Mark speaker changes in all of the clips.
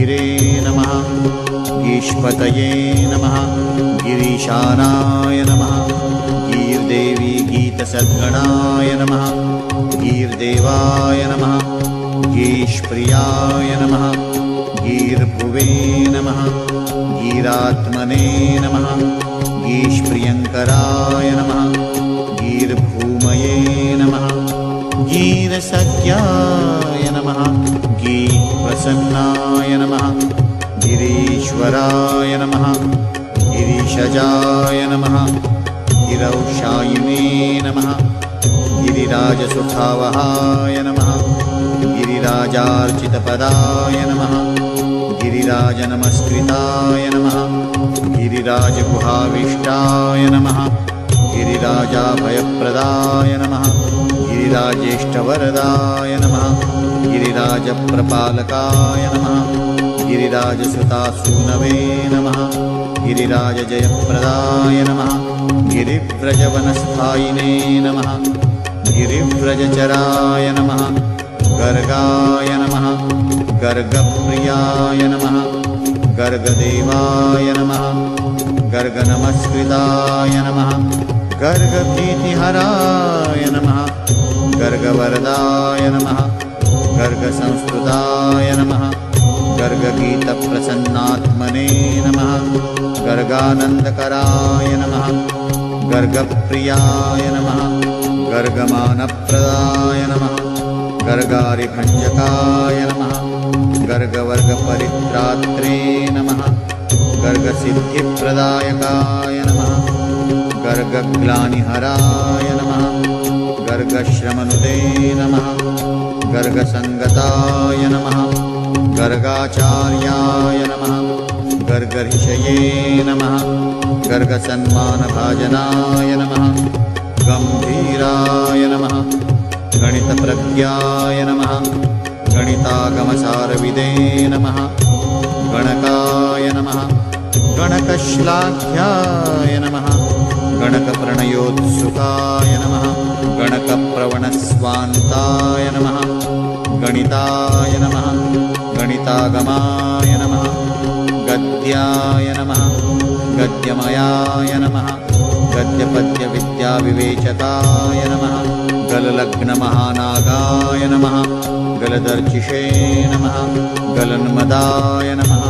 Speaker 1: गिरे नमः गीष्पतये नमः गिरीशानाय नमः गीर्देवी गीतसद्गणाय नमः गीर्देवाय नमः गीष्प्रियाय नमः गीर्भुवे नमः गीरात्मने नमः गीष्प्रियङ्कराय नमः गीर्भूमये नमः गीरसख्याय नमः गीप्रसन्नाय नमः गिरीश्वराय नमः गिरिशजाय नमः गिरौशायिने नमः गिरिराजसुखावहाय नमः गिरिराजार्चितपदाय नमः गिरिराजनमस्कृताय नमः गिरिराजगुहाविष्टाय नमः गिरिराजाभयप्रदाय नमः गिरिराजेष्टवरदाय नमः गिरिराजप्रपालकाय नमः गिरिराजसुतासूनवे नमः गिरिराजजयप्रदाय नमः गिरिव्रजवनस्थायिने नमः गिरिव्रजचराय नमः गर्गाय नमः गर्गप्रियाय नमः गर्गदेवाय नमः गर्गनमस्कृताय नमः गर्गभीतिहराय नमः गर्गवरदाय नमः गर्गसंस्कृताय नमः गर्गगीतप्रसन्नात्मने नमः गर्गानन्दकराय नमः गर्गप्रियाय नमः गर्गमानप्रदाय नमः गर्गारिभञ्जकाय नमः गर्गवर्गपरित्रात्रे नमः गर्गसिद्धिप्रदायकाय नमः गर्गग्लानिहराय नमः गर्गश्रमनुदे नमः गर्गसङ्गताय नमः गर्गाचार्याय नमः गर्गऋषये नमः गर्गसन्मानभाजनाय नमः गम्भीराय नमः गणितप्रज्ञाय नमः गणितागमसारविदे नमः गणकाय नमः गणकश्लाघ्याय नमः गणकप्रणयोत्सुकाय नमः गणकप्रवणस्वान्ताय नमः गणिताय नमः गणितागमाय नमः गद्याय नमः गद्यमयाय नमः गद्यपद्यविद्याविवेचकाय नमः गललग्नमहानागाय नमः गलदर्चिषे नमः गलन्मदाय नमः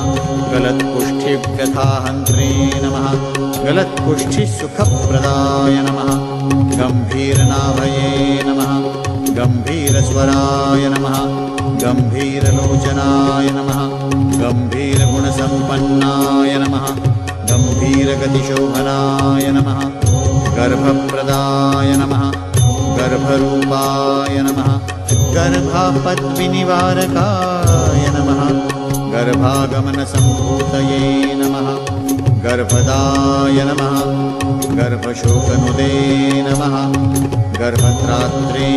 Speaker 1: गलत्कुष्ठिव्यथाहन्त्रे नमः गलत्कुष्ठिसुखप्रदाय नमः गम्भीरनाभये नमः गम्भीरस्वराय नमः गम्भीरलोचनाय नमः गम्भीरगुणसम्पन्नाय नमः गम्भीरगतिशोभनाय नमः गर्भप्रदाय नमः गर्भरूपाय नमः गर्भापद्विनिवारकाय नमः गर्भागमनसम्भूतये नमः गर्भदाय नमः गर्भशोकनुदे नमः गर्भत्रात्रे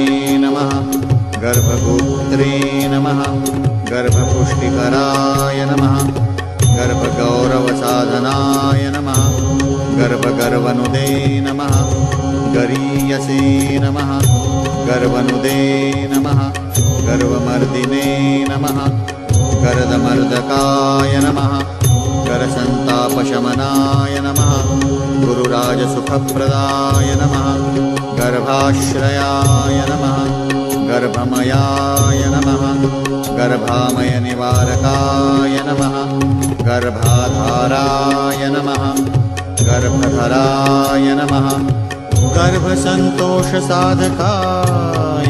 Speaker 1: नमः गर्भगोत्रे नमः गर्भपुष्टिकराय नमः गर्भगौरवसाधनाय नमः गर्भगर्वनुदे नमः गरीयसे नमः गर्वनुदे नमः गर्वमर्दिने नमः गर्दमर्दकाय नमः गर्सन्तापशमनाय नमः गुरुराजसुखप्रदाय नमः गर्भाश्रयाय नमः गर्भमयाय नमः गर्भामयनिवारकाय नमः गर्भाधाराय नमः गर्भधराय नमः गर्भसन्तोषसाधकाय